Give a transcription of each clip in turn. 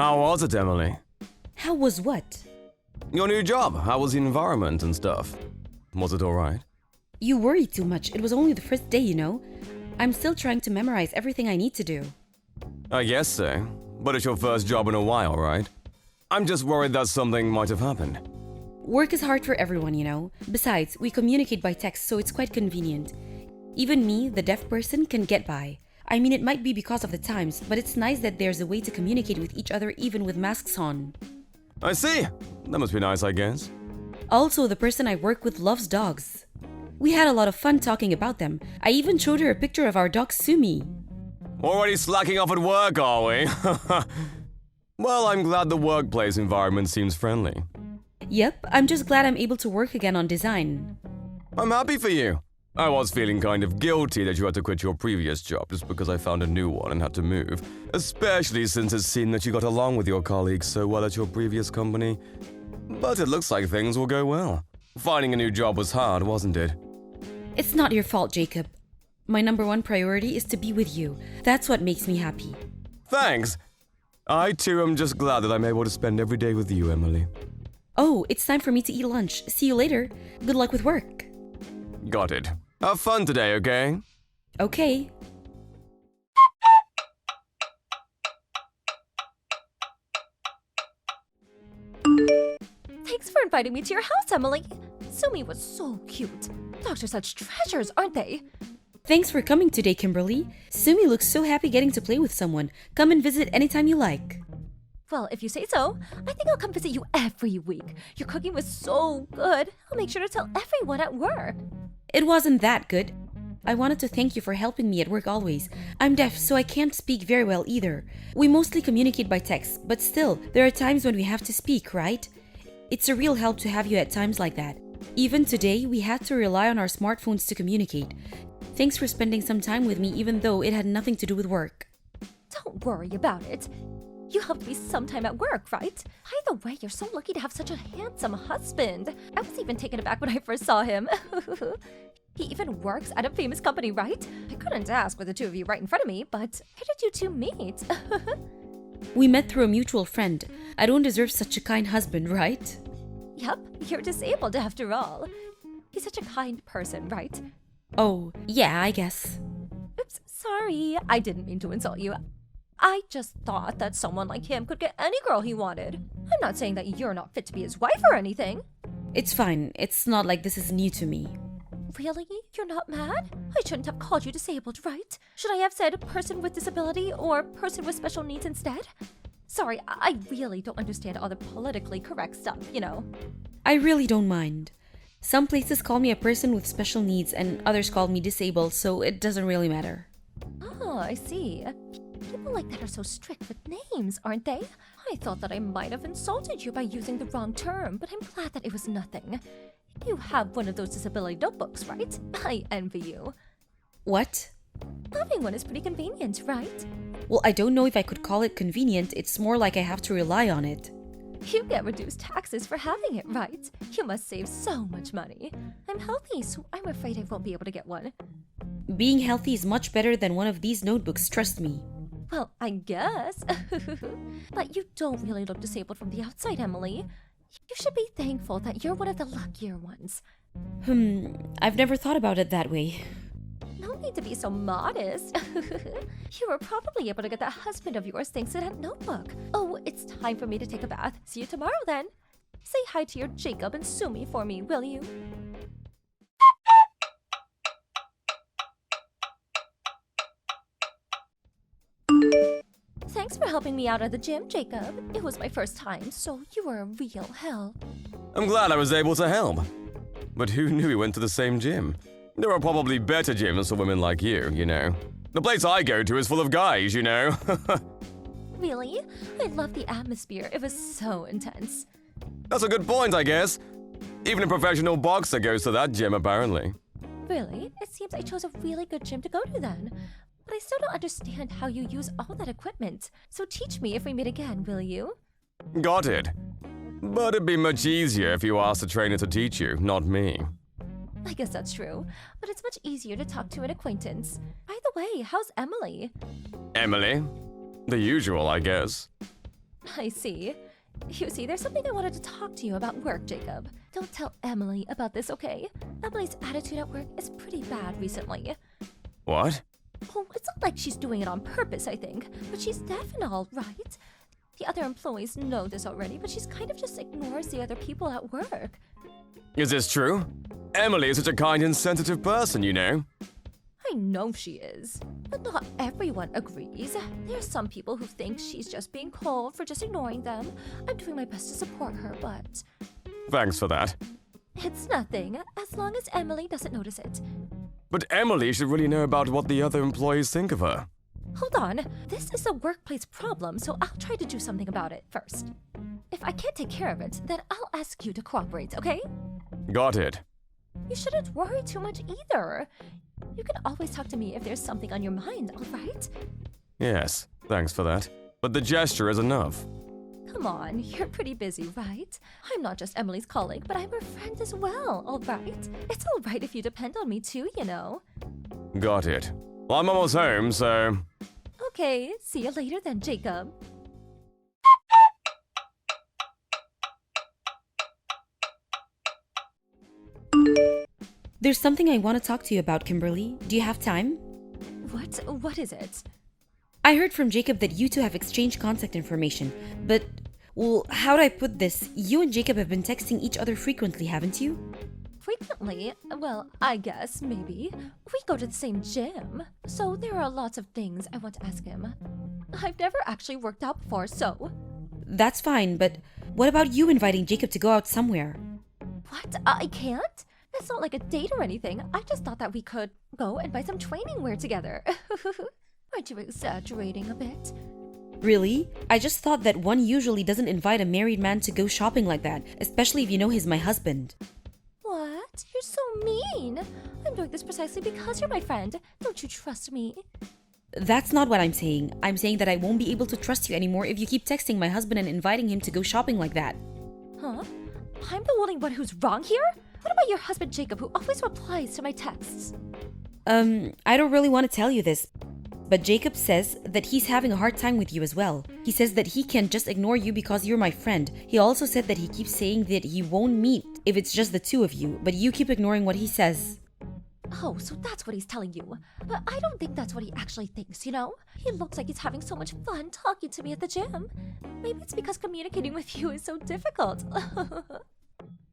How was it, Emily? How was what? Your new job, how was the environment and stuff? Was it alright? You worry too much. It was only the first day, you know. I'm still trying to memorize everything I need to do. I guess so. But it's your first job in a while, right? I'm just worried that something might have happened. Work is hard for everyone, you know. Besides, we communicate by text, so it's quite convenient. Even me, the deaf person, can get by. I mean, it might be because of the times, but it's nice that there's a way to communicate with each other even with masks on. I see. That must be nice, I guess. Also, the person I work with loves dogs. We had a lot of fun talking about them. I even showed her a picture of our dog Sumi. Already slacking off at work, are we? Well, I'm glad the workplace environment seems friendly. Yep, I'm just glad I'm able to work again on design. I'm happy for you. I was feeling kind of guilty that you had to quit your previous job just because I found a new one and had to move. Especially since it seemed that you got along with your colleagues so well at your previous company. But it looks like things will go well. Finding a new job was hard, wasn't it? It's not your fault, Jacob. My number one priority is to be with you. That's what makes me happy. Thanks. I too am just glad that I'm able to spend every day with you, Emily. Oh, it's time for me to eat lunch. See you later. Good luck with work. Got it. Have fun today, okay? Okay. Thanks for inviting me to your house, Emily. Sumi was so cute. Dogs are such treasures, aren't they? Thanks for coming today, Kimberly. Sumi looks so happy getting to play with someone. Come and visit anytime you like. Well, if you say so, I think I'll come visit you every week. Your cooking was so good. I'll make sure to tell everyone at work. It wasn't that good. I wanted to thank you for helping me at work always. I'm deaf, so I can't speak very well either. We mostly communicate by text, but still, there are times when we have to speak, right? It's a real help to have you at times like that. Even today, we had to rely on our smartphones to communicate. Thanks for spending some time with me even though it had nothing to do with work. Don't worry about it. You helped me sometime at work, right? Either way, you're so lucky to have such a handsome husband. I was even taken aback when I first saw him. He even works at a famous company, right? I couldn't ask with the two of you right in front of me, but how did you two meet? We met through a mutual friend. I don't deserve such a kind husband, right? Yep, you're disabled after all. He's such a kind person, right? Oh, yeah, I guess. Oops, sorry. I didn't mean to insult you. I just thought that someone like him could get any girl he wanted. I'm not saying that you're not fit to be his wife or anything. It's fine. It's not like this is new to me. Really? You're not mad? I shouldn't have called you disabled, right? Should I have said person with disability or person with special needs instead? Sorry, I really don't understand all the politically correct stuff, you know. I really don't mind. Some places call me a person with special needs and others call me disabled, so it doesn't really matter. Oh, I see. People like that are so strict with names, aren't they? I thought that I might have insulted you by using the wrong term, but I'm glad that it was nothing. You have one of those disability notebooks, right? I envy you. What? Having one is pretty convenient, right? Well, I don't know if I could call it convenient. It's more like I have to rely on it. You get reduced taxes for having it, right? You must save so much money. I'm healthy, so I'm afraid I won't be able to get one. Being healthy is much better than one of these notebooks, trust me. Well, I guess. But you don't really look disabled from the outside, Emily. You should be thankful that you're one of the luckier ones. I've never thought about it that way. No need to be so modest. You were probably able to get that husband of yours thanks to that notebook. Oh, it's time for me to take a bath. See you tomorrow then. Say hi to your Jacob and Sumi for me, will you? Thanks for helping me out at the gym, Jacob. It was my first time, so you were a real help. I'm glad I was able to help. But who knew we went to the same gym? There are probably better gyms for women like you know. The place I go to is full of guys, you know. Really? I love the atmosphere. It was so intense. That's a good point, I guess. Even a professional boxer goes to that gym, apparently. Really? It seems I chose a really good gym to go to then. But I still don't understand how you use all that equipment. So teach me if we meet again, will you? Got it. But it'd be much easier if you asked a trainer to teach you, not me. I guess that's true. But it's much easier to talk to an acquaintance. By the way, how's Emily? Emily? The usual, I guess. I see. You see, there's something I wanted to talk to you about work, Jacob. Don't tell Emily about this, okay? Emily's attitude at work is pretty bad recently. What? Oh, it's not like she's doing it on purpose, I think. But she's deaf and all, right? The other employees know this already, but she's kind of just ignores the other people at work. Is this true? Emily is such a kind and sensitive person, you know. I know she is, but not everyone agrees. There's some people who think she's just being cold for just ignoring them. I'm doing my best to support her, but Thanks for that. it's nothing, as long as Emily doesn't notice it. But Emily should really know about what the other employees think of her. Hold on, this is a workplace problem, so I'll try to do something about it first. If I can't take care of it, then I'll ask you to cooperate, okay? Got it. You shouldn't worry too much either. You can always talk to me if there's something on your mind, alright? Yes, thanks for that. But the gesture is enough. Come on, you're pretty busy, right? I'm not just Emily's colleague, but I'm her friend as well, alright? It's alright if you depend on me too, you know. Got it. Well, I'm almost home, so... Okay, see you later then, Jacob. There's something I want to talk to you about, Kimberly. Do you have time? What is it? I heard from Jacob that you two have exchanged contact information, but, well, how do I put this? You and Jacob have been texting each other frequently, haven't you? Frequently? Well, I guess, maybe. We go to the same gym, so there are lots of things I want to ask him. I've never actually worked out before, so... That's fine, but what about you inviting Jacob to go out somewhere? What? I can't? It's not like a date or anything. I just thought that we could go and buy some training wear together. Aren't you exaggerating a bit? Really? I just thought that one usually doesn't invite a married man to go shopping like that, especially if you know he's my husband. What? You're so mean. I'm doing this precisely because you're my friend. Don't you trust me? That's not what I'm saying. I'm saying that I won't be able to trust you anymore if you keep texting my husband and inviting him to go shopping like that. Huh? I'm the only one who's wrong here? What about your husband Jacob, who always replies to my texts? I don't really want to tell you this, but Jacob says that he's having a hard time with you as well. He says that he can't just ignore you because you're my friend. He also said that he keeps saying that he won't meet if it's just the two of you, but you keep ignoring what he says. Oh, so that's what he's telling you. But I don't think that's what he actually thinks, you know? He looks like he's having so much fun talking to me at the gym. Maybe it's because communicating with you is so difficult.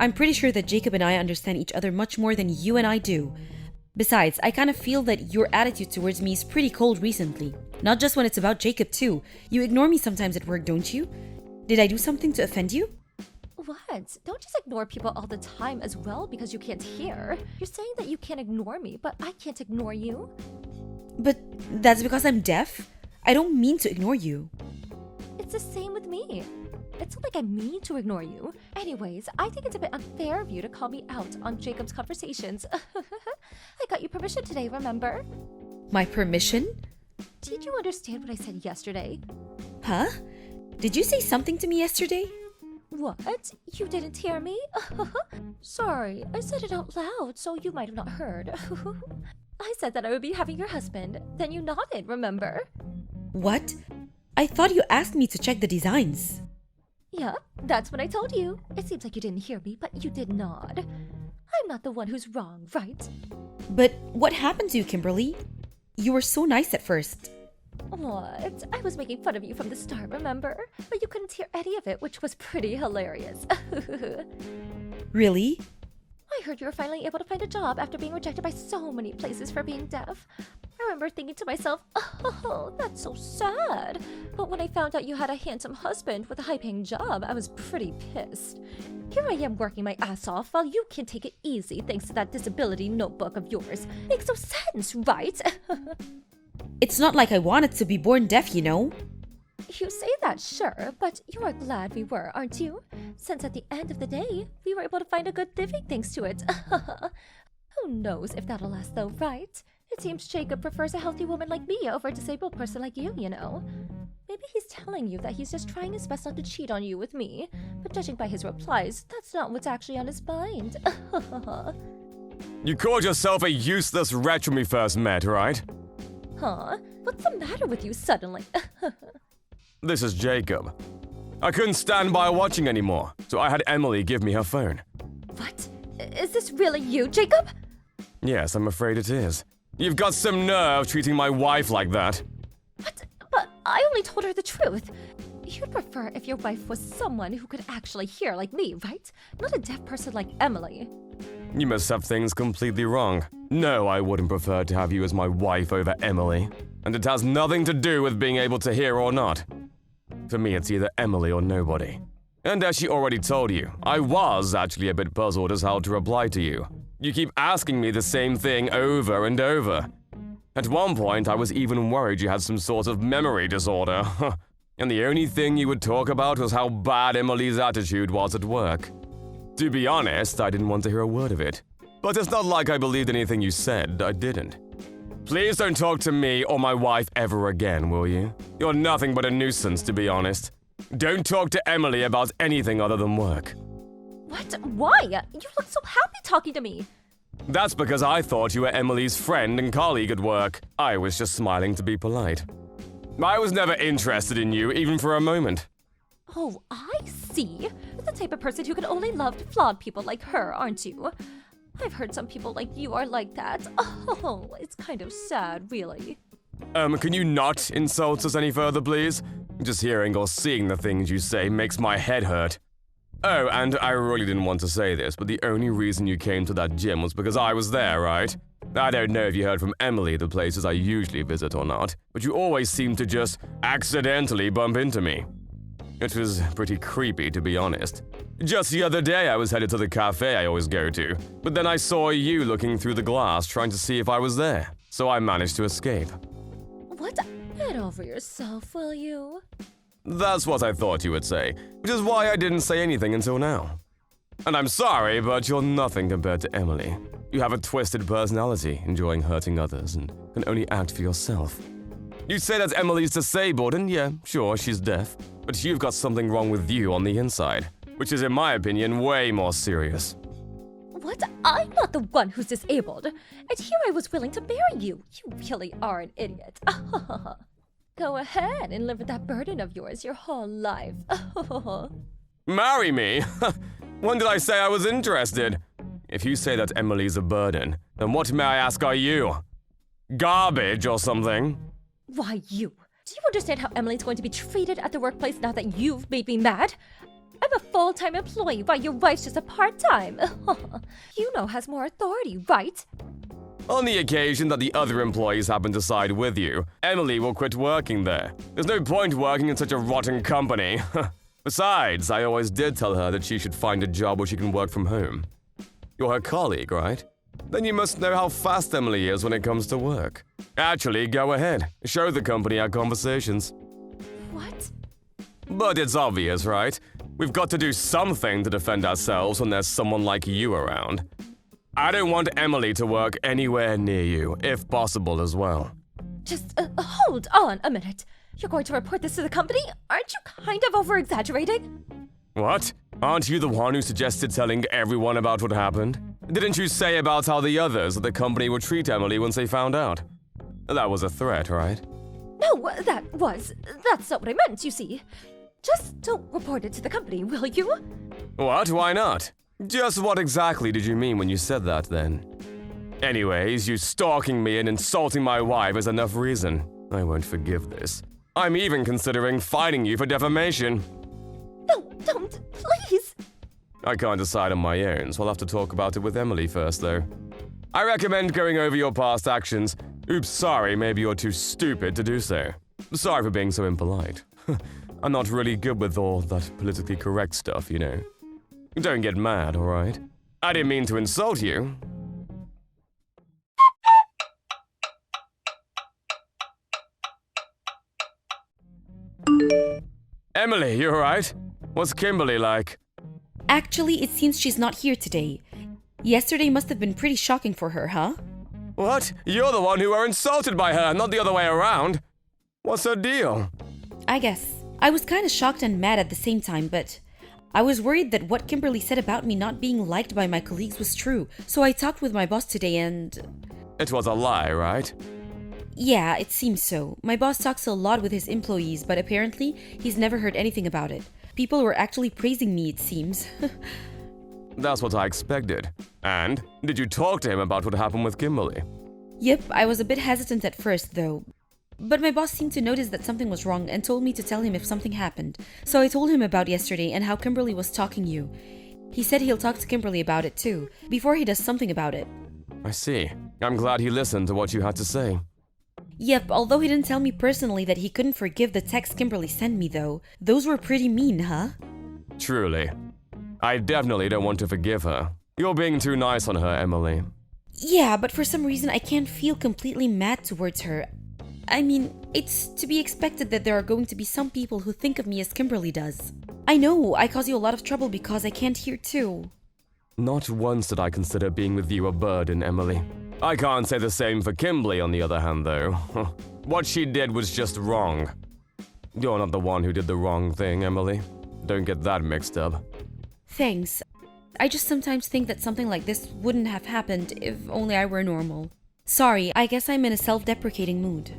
I'm pretty sure that Jacob and I understand each other much more than you and I do. Besides, I kind of feel that your attitude towards me is pretty cold recently. Not just when it's about Jacob too. You ignore me sometimes at work, don't you? Did I do something to offend you? What? Don't just ignore people all the time as well because you can't hear. You're saying that you can't ignore me, but I can't ignore you. But that's because I'm deaf. I don't mean to ignore you. It's the same with me. It's not like I mean to ignore you. Anyways, I think it's a bit unfair of you to call me out on Jacob's conversations. I got you permission today, remember? My permission? Did you understand what I said yesterday? Huh? Did you say something to me yesterday? What? You didn't hear me? Sorry, I said it out loud, so you might have not heard. I said that I would be having your husband. Then you nodded, remember? What? I thought you asked me to check the designs. Yeah, that's what I told you. It seems like you didn't hear me, but you did nod. I'm not the one who's wrong, right? But what happened to you, Kimberly? You were so nice at first. What? I was making fun of you from the start, remember? But you couldn't hear any of it, which was pretty hilarious. Really? I heard you were finally able to find a job after being rejected by so many places for being deaf. I remember thinking to myself, oh, that's so sad. But when I found out you had a handsome husband with a high-paying job, I was pretty pissed. Here I am working my ass off while you can take it easy thanks to that disability notebook of yours. Makes no sense, right? It's not like I wanted to be born deaf, you know? You say that, sure, but you're glad we were, aren't you? Since at the end of the day, we were able to find a good living thanks to it. Who knows if that'll last though, right? It seems Jacob prefers a healthy woman like me over a disabled person like you know? Maybe he's telling you that he's just trying his best not to cheat on you with me, but judging by his replies, that's not what's actually on his mind. You called yourself a useless wretch when we first met, right? Huh? What's the matter with you suddenly? This is Jacob. I couldn't stand by watching anymore, so I had Emily give me her phone. What? Is this really you, Jacob? Yes, I'm afraid it is. You've got some nerve treating my wife like that. What? But I only told her the truth. You'd prefer if your wife was someone who could actually hear like me, right? Not a deaf person like Emily. You must have things completely wrong. No, I wouldn't prefer to have you as my wife over Emily. And it has nothing to do with being able to hear or not. For me, it's either Emily or nobody. And as she already told you, I was actually a bit puzzled as how to reply to you. You keep asking me the same thing over and over. At one point, I was even worried you had some sort of memory disorder. And the only thing you would talk about was how bad Emily's attitude was at work. To be honest, I didn't want to hear a word of it. But it's not like I believed anything you said, I didn't. Please don't talk to me or my wife ever again, will you? You're nothing but a nuisance, to be honest. Don't talk to Emily about anything other than work. What? Why? You look so happy talking to me. That's because I thought you were Emily's friend and colleague at work. I was just smiling to be polite. I was never interested in you, even for a moment. Oh, I see. You're the type of person who can only love flawed people like her, aren't you? I've heard some people like you are like that. Oh, it's kind of sad, really. Can you not insult us any further, please? Just hearing or seeing the things you say makes my head hurt. Oh, and I really didn't want to say this, but the only reason you came to that gym was because I was there, right? I don't know if you heard from Emily the places I usually visit or not, but you always seem to just accidentally bump into me. It was pretty creepy, to be honest. Just the other day I was headed to the cafe I always go to, but then I saw you looking through the glass trying to see if I was there, so I managed to escape. What? Get over yourself, will you? That's what I thought you would say, which is why I didn't say anything until now. And I'm sorry, but you're nothing compared to Emily. You have a twisted personality, enjoying hurting others, and can only act for yourself. You say that Emily's disabled, and yeah, sure, she's deaf, but you've got something wrong with you on the inside, which is, in my opinion, way more serious. What? I'm not the one who's disabled. And here I was willing to marry you. You really are an idiot. Go ahead and live with that burden of yours your whole life. Marry me? When did I say I was interested? If you say that Emily's a burden, then what, may I ask, are you? Garbage or something? Why you? Do you understand how Emily's going to be treated at the workplace now that you've made me mad? I'm a full-time employee while your wife's just a part-time. You know has more authority, right? On the occasion that the other employees happen to side with you, Emily will quit working there. There's no point working in such a rotten company. Besides, I always did tell her that she should find a job where she can work from home. You're her colleague, right? Then you must know how fast Emily is when it comes to work. Actually, go ahead. Show the company our conversations. What? But it's obvious, right? We've got to do something to defend ourselves when there's someone like you around. I don't want Emily to work anywhere near you, if possible as well. Just hold on a minute. You're going to report this to the company? Aren't you kind of over-exaggerating? What? Aren't you the one who suggested telling everyone about what happened? Didn't you say about how the others at the company would treat Emily once they found out? That was a threat, right? No, that's not what I meant, you see. Just don't report it to the company, will you? What? Why not? Just what exactly did you mean when you said that, then? Anyways, you stalking me and insulting my wife is enough reason. I won't forgive this. I'm even considering fining you for defamation. No, don't, please. I can't decide on my own, so I'll have to talk about it with Emily first, though. I recommend going over your past actions. Oops, sorry, maybe you're too stupid to do so. Sorry for being so impolite. I'm not really good with all that politically correct stuff, you know. Don't get mad, alright? I didn't mean to insult you. Emily, you alright? What's Kimberly like? Actually, it seems she's not here today. Yesterday must have been pretty shocking for her, huh? What? You're the one who were insulted by her, not the other way around. What's her deal? I guess. I was kind of shocked and mad at the same time, but I was worried that what Kimberly said about me not being liked by my colleagues was true, so I talked with my boss today and... It was a lie, right? Yeah, it seems so. My boss talks a lot with his employees, but apparently he's never heard anything about it. People were actually praising me, it seems. That's what I expected. And did you talk to him about what happened with Kimberly? Yep, I was a bit hesitant at first, though. But my boss seemed to notice that something was wrong and told me to tell him if something happened. So I told him about yesterday and how Kimberly was stalking you. He said he'll talk to Kimberly about it too, before he does something about it. I see. I'm glad he listened to what you had to say. Yep, although he didn't tell me personally that he couldn't forgive the texts Kimberly sent me though. Those were pretty mean, huh? Truly. I definitely don't want to forgive her. You're being too nice on her, Emily. Yeah, but for some reason I can't feel completely mad towards her. I mean, it's to be expected that there are going to be some people who think of me as Kimberly does. I know, I cause you a lot of trouble because I can't hear too. Not once did I consider being with you a burden, Emily. I can't say the same for Kimberly, on the other hand, though. What she did was just wrong. You're not the one who did the wrong thing, Emily. Don't get that mixed up. Thanks. I just sometimes think that something like this wouldn't have happened if only I were normal. Sorry, I guess I'm in a self-deprecating mood.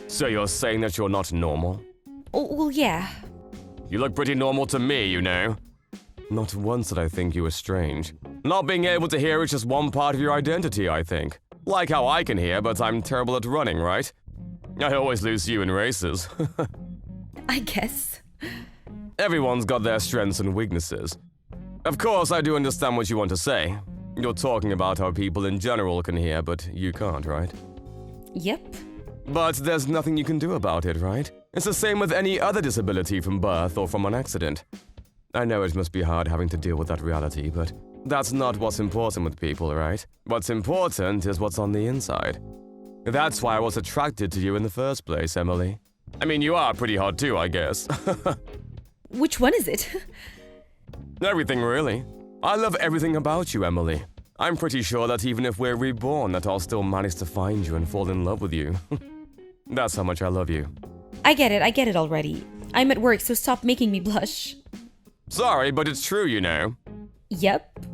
So you're saying that you're not normal? Oh, well, yeah. You look pretty normal to me, you know. Not once did I think you were strange. Not being able to hear is just one part of your identity, I think. Like how I can hear, but I'm terrible at running, right? I always lose you in races. I guess. Everyone's got their strengths and weaknesses. Of course, I do understand what you want to say. You're talking about how people in general can hear, but you can't, right? Yep. But there's nothing you can do about it, right? It's the same with any other disability from birth or from an accident. I know it must be hard having to deal with that reality, but that's not what's important with people, right? What's important is what's on the inside. That's why I was attracted to you in the first place, Emily. I mean, you are pretty hot too, I guess. Which one is it? Everything, really. I love everything about you, Emily. I'm pretty sure that even if we're reborn, that I'll still manage to find you and fall in love with you. That's how much I love you. I get it already. I'm at work, so stop making me blush. Sorry, but it's true, you know. Yep.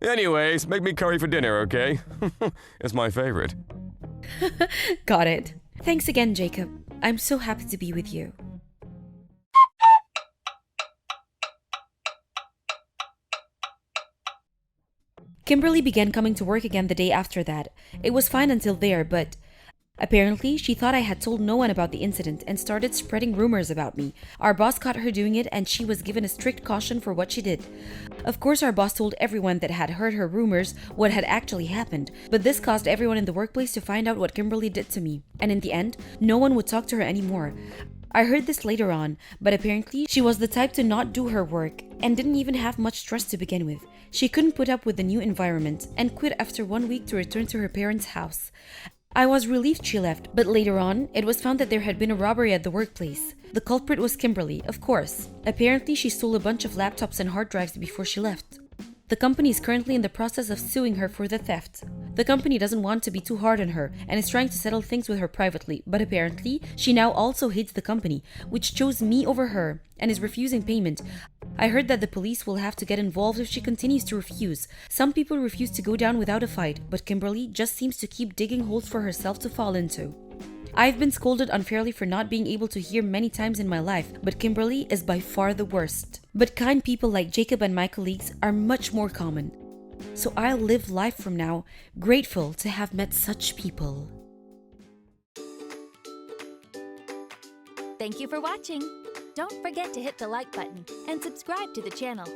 Anyways, make me curry for dinner, okay? It's my favorite. Got it. Thanks again, Jacob. I'm so happy to be with you. Kimberly began coming to work again the day after that. It was fine until there, but apparently she thought I had told no one about the incident and started spreading rumors about me. Our boss caught her doing it and she was given a strict caution for what she did. Of course, our boss told everyone that had heard her rumors what had actually happened, but this caused everyone in the workplace to find out what Kimberly did to me. And in the end, no one would talk to her anymore. I heard this later on, but apparently she was the type to not do her work and didn't even have much trust to begin with. She couldn't put up with the new environment and quit after 1 week to return to her parents' house. I was relieved she left, but later on, it was found that there had been a robbery at the workplace. The culprit was Kimberly, of course. Apparently, she stole a bunch of laptops and hard drives before she left. The company is currently in the process of suing her for the theft. The company doesn't want to be too hard on her and is trying to settle things with her privately, but apparently, she now also hates the company, which chose me over her and is refusing payment. I heard that the police will have to get involved if she continues to refuse. Some people refuse to go down without a fight, but Kimberly just seems to keep digging holes for herself to fall into. I've been scolded unfairly for not being able to hear many times in my life, but Kimberly is by far the worst. But kind people like Jacob and my colleagues are much more common. So I'll live life from now grateful to have met such people. Thank you for watching. Don't forget to hit the like button and subscribe to the channel.